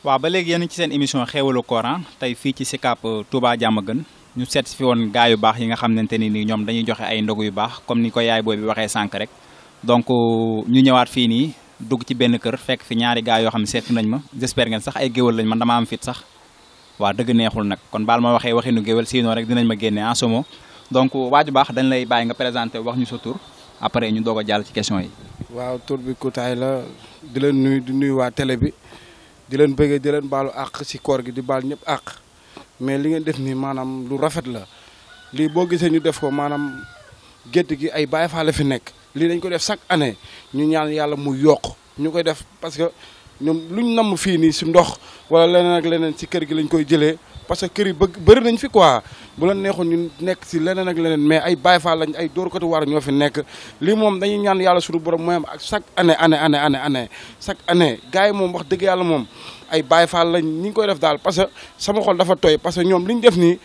waaw ba léegi yéen ci seen émission xéewalu Coran tey fii ci Sicap Touba Diamaguène ñu seet fi woon gaa yu baax yi nga xamante ni nii ñoom dañuy joxe ay ndogu yu baax comme ni ko yaay booy bi waxee sànq rek donc ñu ñëwaat fii nii dugg ci benn kër fekk fi ñaari gaa yoo xam ne seet nañ ma j'espère ngeen sax ay géwal lañ man dama am fit sax waaw dëgg neexul nag kon baal ma waxee waxinu géwal sinon rek dinañ ma génne en ce moment donc waaju baax dañ lay bàyyi nga présenté wax ñu sa tur après ñu doog a jàll ci question yi. waaw tur bi Koutaay la di leen nuyu di nuyu waa télé bi di leen bëggee di leen baalu àq ci koor gi di baal ñëpp àq mais li ngeen def nii maanaam lu rafet la lii boo gisee ñu def ko maanaam gétt gi ay Baay Faal la fi nekk lii dañ ko def chaque année ñu ñaan yàlla mu yokk ñu koy def parce que ñoom luñ namm fii nii ci ndox wala leneen ak leneen ci kër gi lañ koy jëlee parce que kër yi bëri nañ fi quoi bu la neexoon ñu nekk ci leneen ak leneen mais ay Baay Faal lañ ay dóorkatu war ñoo fi nekk lii moom dañuy ñaan yàlla suñu borom mooy am ak chaque année chaque année gars yi moom wax dëgg yàlla moom ay Baay Faal lañ ñi ngi koy def daal parce que sama xol dafa tooy parce que ñoom li ñu def nii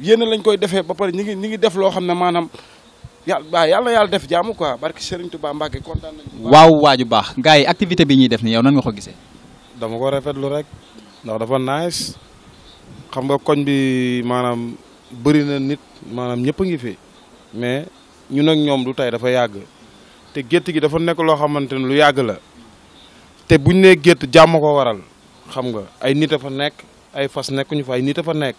yéen lañ koy defee ba pare ñi ngi def loo xam ne maanaam yàlla def jaamu quoi barki Serigne Touba Mbacke kontaan nañu. waaw waaju baax gars yi activité bi ñuy def ni yow nan nga ko gisee. dama ko rafetlu rek ndax dafa nice xam nga koñ bi maanaam bëri na nit maanaam ñëpp a ngi fi mais ñun ak ñoom du tey dafa yàgg te gétt gi dafa nekk loo xamante ne lu yàgg la te buñ nee gétt jàmm ko waral xam nga ay nit a fa nekk ay fas nekkuñu fa ay nit a fa nekk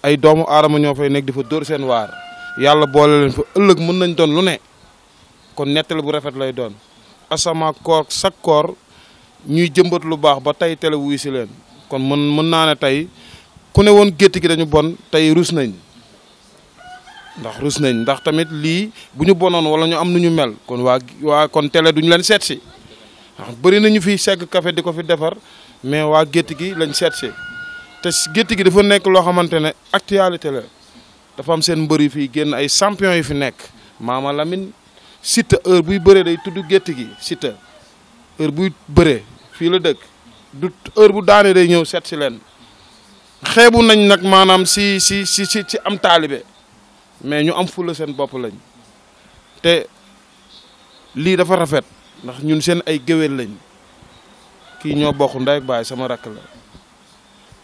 ay doomu aadama ñoo fay nekk di fa dóor seen waar yàlla boole leen fa ëllëg mën nañ doon lu ne kon nettali bu rafet lay doon asama koor chaque koor ñuy jëmbat lu baax ba tey télé wuy si leen kon mën naa ne tey ku ne woon gétt gi dañu bon tey rus nañ ndax tamit lii bu ñu bonoon wala ñu am nu ñu mel kon waa kon télé duñu leen seet si ndax bëri nañu fi segg café di ko fi defar mais waa gétt gi lañ seet si te gétt gi dafa nekk loo xamante ne actualité la dafa am seen mbër yu fii génn ay champion yu fi nekk Mama Lamine Siteu heure buy bëree day tudd gétt gi Siteu heure buy bëree fii la dëkk du heure bu daanee day ñëw seet si leen xeebu nañ nag maanaam si am taalibe mais ñu am fulla seen bopp lañ te lii dafa rafet ndax ñun seen ay géwél lañ kii ñoo bokk ndey ak baay sama rakk la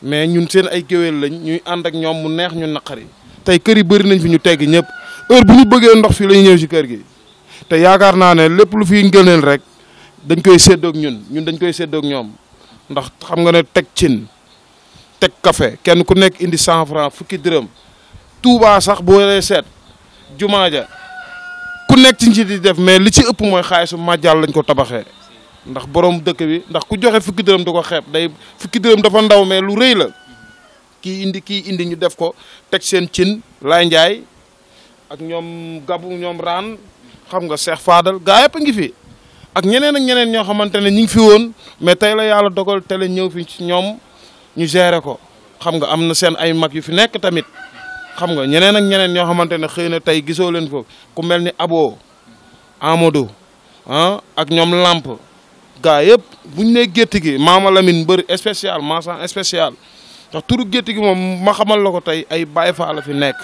mais ñun seen ay géwél lañ ñuy ànd ak ñoom mu neex ñu naqari tey kër yi bëri nañ fi ñu tegg ñëpp heure bu ñu bëggee ndox fii la ñu ñëw si kër gi te yaakaar naa ne lépp lu fi ngëneel rek dañ koy séddoog ñun dañ koy séddoog ñoom ndax xam nga ne teg cin teg café kenn ku nekk indi 100 francs fukki dërëm Touba sax boo lay seet jumaa ja ku nekk ci nji di def mais li ci ëpp mooy xaalisu màjjal lañ ko tabaxee ndax borom dëkk bi ndax ku joxe fukki dërëm da ko xeeb day fukki dërëm dafa ndaw mais lu rëy la kii indi ñu def ko teg seen cin Laay Njaay ak ñoom gabu ñoom raan xam nga Cheikh Fadal gaa yëpp a ngi fi ak ñeneen ñoo xamante ne ñu ngi fi woon mais tey la yàlla dogal télé ñëw fi ci ñoom ñu gérer ko xam nga am na seen ay mag yu fi nekk tamit xam nga ñeneen ñoo xamante ne xëy na tey gisoo leen foofu ku mel ni Abo Amadou ak ñoom Lamp gaa yëpp buñ ne gétt gi Mama Lamine mbër spécial mention spécial ndax turu gétt gi moom ma xamal la ko tey ay Baay Faal la fi nekk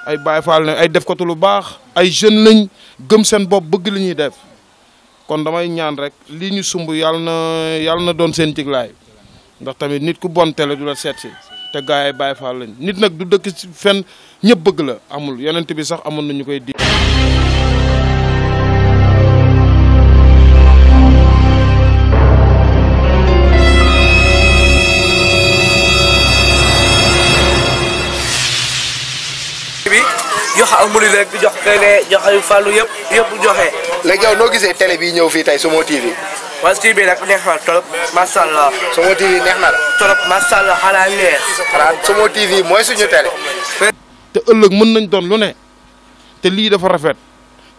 ay Baay Faal ne ay def ko lu baax ay jeunes lañ gëm seen bopp bëgg li ñuy def kon damay ñaan rek lii ñu sumb yàlla na doon seen jiglaay ndax tamit nit ku bon tele du la seet si te gaa yi ay Baay Faal lañ nit nag du dëkk ci fenn ñëpp bëgg la amul yonent bi sax amoon na ñu koy di jox amul rek jox kene jox ay fallu yëpp joxe. léegi yow noo gisee télé bi ñëw fii tey Somo TV. waaw TV nag neex na trop macha allah. Somo TV neex na la. trop macha allah xanaa neex. xanaa Somo TV mooy suñu télé. te ëllëg mën nañ doon lu ne te lii dafa rafet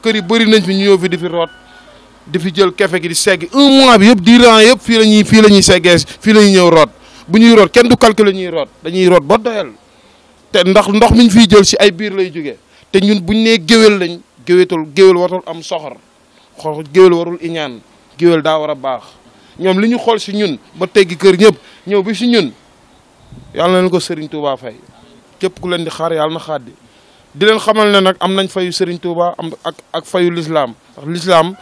kër yi bëri nañ fi ñu ñëw fi di fi root di fi jël kefe gi di segg un mois bi yëpp durant yëpp fii la ñuy seggee fii la ñuy ñëw root bu ñuy root kenn du calculer ñuy root dañuy root ba doyal te ndax ndox mi ñu fiy jël si ay biir lay jógee. te ñun buñ nee géwél lañ géwél warul am soxor géwél warul iñaan géwél daa war a baax ñoom li ñu xool si ñun ba teggi kër ñëpp ñëw bi si ñun yàlla na leen ko Serigne Touba fay képp ku leen di xaar yàlla na xaaddi di leen xamal ne nag am nañ fayu Serigne Touba am ak fayu lislaam ndax lislaam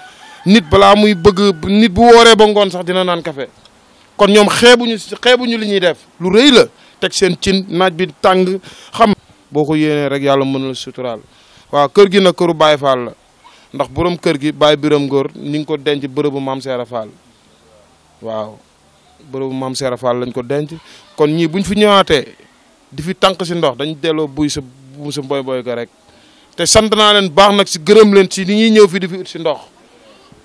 nit balaa muy bëgg nit bu wooree ba ngoon sax dina naan café kon ñoom xeebuñu li ñuy def lu rëy la teg seen cin naaj bi tàng xam boo ko yéenee rek yàlla mën la suturaal waaw kër gi nag këru Baye Fall la ndax borom kër gi Baye Biram Ngor ñi ngi ko denc bërëbu Maam Seera Fall waaw bërëbu Maam Seera Fall lañ ko denc kon ñii buñ fi ñëwaatee di fi tànk si ndox dañ delloo buy sa mboy boy ko rek te sant naa leen baax nag si gërëm leen si ni ñuy ñëw fii di fi ut si ndox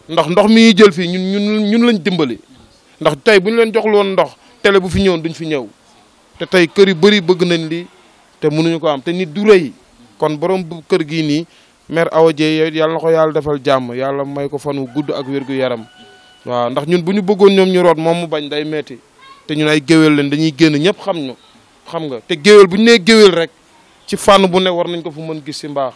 ndox mi ñuy jël fii ñun lañ dimbali ndax tey bu ñu leen joxul woon ndox télé bu fi ñëwoon duñ fi ñëw te tey kër yu bëri bëgg nañ lii te mënuñu ko am te nit du rëy kon borom kër gii nii mère Awa Dieye yàlla na ko yàlla defal jàmm yàlla may ko fan wu gudd ak wér gu yaram waaw ndax ñun bu ñu bëggoon ñoom ñu root moom mu bañ day metti te ñun ay géwél leen dañuy génn ñëpp xam nga te géwél bu ñu nee géwél rek ci fànn bu ne war nañ ko fu mën gis si mbaax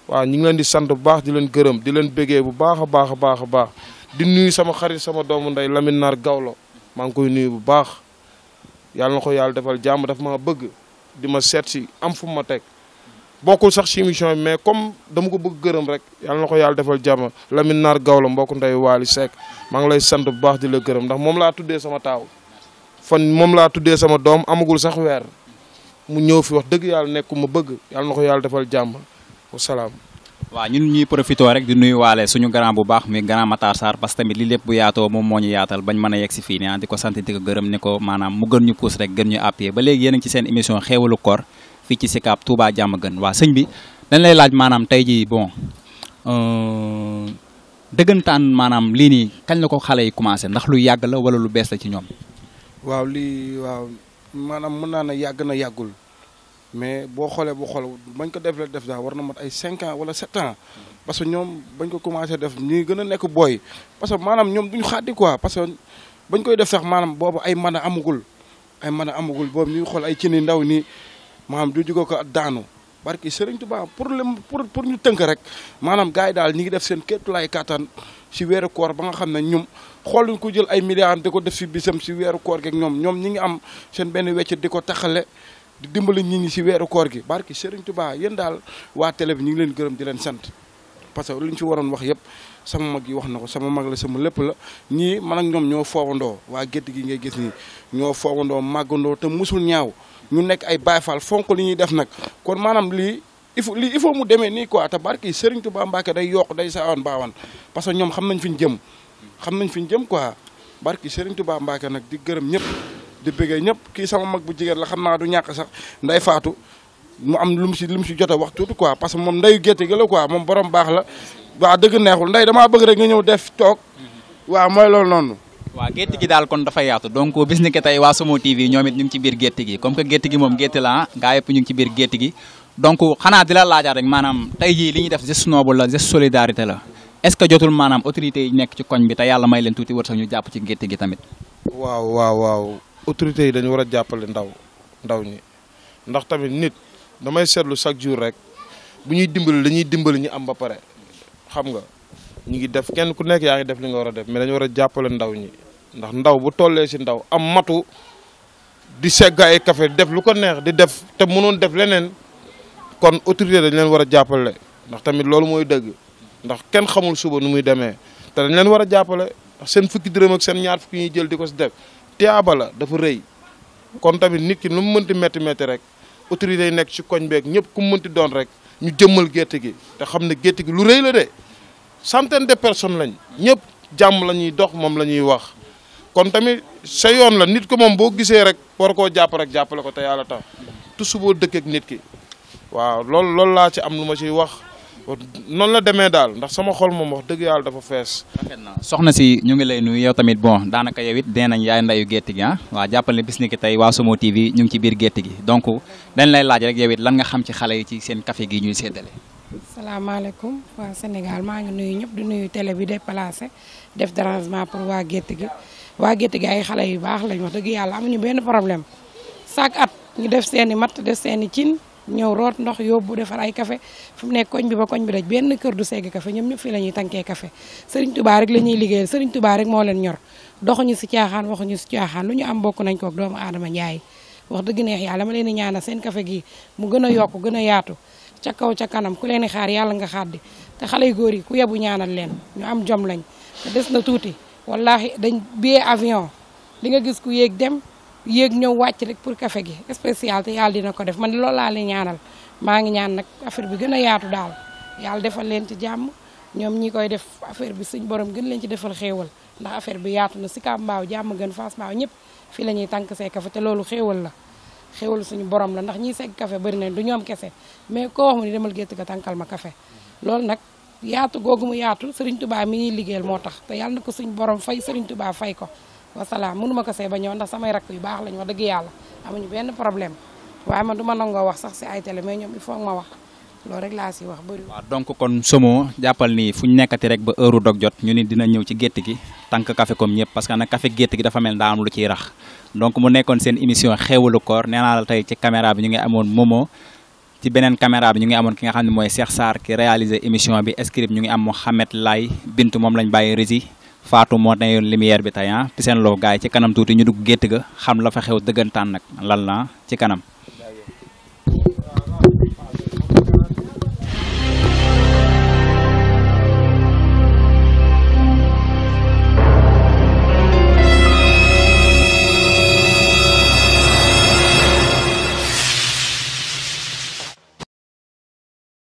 waaw ñu ngi leen di sant bu baax di leen gërëm di leen bégee bu baax a baax a baax a baax di nuyu sama xarit sama doomu ndey Lamine Nar Gawlo maa ngi koy nuyu bu baax yàlla na ko yàlla defal jàmm daf ma bëgg di ma seet si am fu ma teg bokkul sax ci émission bi mais comme dama ko bëgg gërëm rek yàlla na ko yàlla defal jàmm Lamine Nar Gawlo mbokk ndey Waly Seck maa ngi lay sant bu baax di la gërëm ndax moom laa tuddee sama taaw moom laa tuddee sama doom amagul sax weer mu ñëw fi wax dëgg yàlla nekku ma bëgg yàlla na ko yàlla defal jàmm wasalaam. waaw ñun ñuy profité rek di nuyu waale suñu grand bu baax muy grand Matar Sarr parce que tamit li lépp bu yaatoo moom moo ñu yaatal bañ mën a yegg si fii nii di ko sant di ko gërëm ne ko maanaam mu gën ñu pousse rek gën ñu appuyer ba léegi yéen a ngi ci seen émission xéewalu koor fii ci Sicap Touba Diamaguène waa sëñ bi dañ lay laaj maanaam tey jii bon dëggantaan maanaam lii nii kañ la ko xale yi commencé ndax lu yàgg la wala lu bees la ci ñoom. waaw lii waaw maanaam mën naa ne yàgg na yàggul mais boo xoolee bañ ko def daal war na mat ay 5 ans wala 7 ans parce que ñoom bañ ko commencé def ñi gën a nekk booy parce que maanaam ñoom duñu xaati quoi parce que bañ koy def sax maanaam boobu ay mën a amagul boobu ñuy xool ay cini ndaw nii maanaam du jóge ko daanu barki Serigne Touba pour ñu tënk rek maanaam gars yi daal ñi ngi def seen képpalaay kattan si weeru koor ba nga xam ne ñoom xooluñ ko jël ay milliards di ko def si bisam si weeru koor gi ak ñoom ñi ngi am seen benn wecc di ko taxale di dimbali nit ñi si weeru koor gi barki Serigne Touba yéen daal waa télé bi ñu ngi leen gërëm di leen sant parce que li ñu fi waroon wax yëpp sama mag yi wax na ko sama mag la sama lépp la ñii man ak ñoom ñoo foogandoo waa gétt gi ngay gis nii ñoo foogandoo màggandoo te musul ñaaw ñu nekk ay Baye Fall fonk li ñuy def nag kon maanaam lii il faut mu demee nii quoi te barki Serigne Touba Mbacke day yokk day saawan baawan parce que ñoom xam nañ fi ñu jëm quoi barki Serigne Touba Mbacke nag di gërëm ñëpp di bëggee ñëpp kii sama mag bu jigéen la xam naa du ñàkk sax nday faatu mu am lu mu si jot a wax tuuti quoi parce que moom ndayu gétt gi la quoi moom borom baax la waaw dëgg neexul nday damaa bëgg rek nga ñëw def toog waaw mooy loolu noonu. waaw gétt gi daal kon dafa yaatu donc bis ni que tey waa Somo TV ñoom it ñu ngi ci biir gétt gi comme que gétt gi moom gétt la gaa yëpp ñu ngi ci biir gétt gi donc xanaa di la laajaat rek maanaam tey jii li ñuy def geste noble la geste solidarité la est-ce que jotul maanaam autorités yi nekk ci koñ bi te yàlla may leen tuuti wër sax ñu jàpp ci gétt gi tamit. waaw autorités yi dañu war a jàppale ndaw ñi ndax tamit nit damay seetlu chaque jour rek bu ñuy dimbali dañuy dimbali ñu am ba pare xam nga ñu ngi def kenn ku nekk yaa ngi def li nga war a def mais dañu war a jàppale ndaw ñi ndax ndaw bu tollee si ndaw am matu di segg ay café def lu ko neex di def te mënoon def leneen kon autorité dañ leen war a jàppale ndax tamit loolu mooy dëgg ndax kenn xamul suba nu muy demee te dañ leen war a jàppale ndax seen fukki dërëm ak seen ñaar fukki ñuy jël di ko si def tiyaaba la dafa rëy kon tamit nit ki nu mu mënti métti rek autorité yi nekk ci koñ beeg ñëpp ku mu mënti doon rek ñu jëmmal gétt gi te xam ne gétt gi lu rëy la de centaine de personnes lañ ñëpp jàmm la ñuy dox moom la ñuy wax kon tamit sa yoon la nit ko moom boo gisee rek war koo jàpp rek jàppale ko te yàlla tax toujours boo dëkk ak nit ki waaw loolu laa ci am lu ma ciy wax noonu la demee daal ndax sama xol moom wax dëgg yàlla dafa fees. soxna si ñu ngi lay nuyu yow tamit bon daanaka yow it dee nañ yaay ndayu gétt gi ah waaw jàppale bis ni ki tey waa Somo TV ñu ngi ci biir gétt gi donc dañ lay laaj rek yow it lan nga xam ci xale yi ci seen café gi ñuy séddale. salaamaaleykum waa Sénégal maa ngi nuyu ñëpp di nuyu télé bi déplacé def dérangement pour waa gétt gi ay xale yu baax lañ wax dëgg yàlla amuñu benn problème chaque at ñu def seen i matt def seen i cin ñëw root ndox yóbbu defar ay café fu mu nekk koñ bi ba koñ bi daj benn kër du segg café ñoom ñëpp fii la ñuy tànkee café Serigne Touba rek la ñuy liggéeyal Serigne Touba rek moo leen ñor doxuñu si caaxaan waxuñu si caaxaan lu ñu am bokk nañ ko ak doomu aadama Njaay wax dëgg neex yàlla ma leen di ñaanal seen café gi mu gën a yokk gën a yaatu ca kaw ca kanam ku leen di xaar yàlla nga xaaddi te xale yu góor yi ku yebu ñaanal leen ñu am jom lañ te des na tuuti wallahi dañ billet avion di nga gis ku yéeg dem yéeg ñëw wàcc rek pour café gi spécial te yàlla dina ko def man loolu laa leen ñaanal maa ngi ñaan nag affaire bi gën a yaatu daal yàlla defal leen ci jàmm ñoom ñi koy def affaire bi suñ borom gën leen ci defal xéewal ndax affaire bi yaatu na Sicap Mbao jàmm gën Fass Mbao ñëpp fii la ñuy tànk see café te loolu xéewal la xéewal suñu borom la ndax ñiy segg café bëri nañ du ñoom kese mais koo wax mu ni demal gétt ga tànkal ma café loolu nag yaatu googu mu yaatu Serigne Touba mi ñuy liggéeyal moo tax te yàlla na ko suñu borom fay Serigne Touba fay ko wasalaam mënuma ko see ba ñëw ndax samay rakk yu baax lañ wax dëgg yàlla amuñu benn problème waaye man du ma nangoo wax sax si ay télé mais ñoom il faut ma wax loolu rek laa si wax bëri. waaw donc kon Somo jàppal ni fu ñu nekkati rek ba heure dog jot ñu ni dina ñëw ci gétt gi tànk café comme ñëpp parce que nag café gétt gi dafa mel daa am lu ciy rax donc mu nekkoon seen émission xéewalu koor nee naa la tey ci caméra bi ñu ngi amoon Momo ci beneen caméra bi ñu ngi amoon ki nga xam ne mooy Cheikh Sarr ki réalisé émission bi script ñu ngi am Mohamed Lay Bintu moom lañ bàyyi régie Fatou moo ne lumière bi tey ah Piseen Lo gars yi ci kanam tuuti ñu dugg gétt ga xam la fa xew dëggantaan nag lan la ci kanam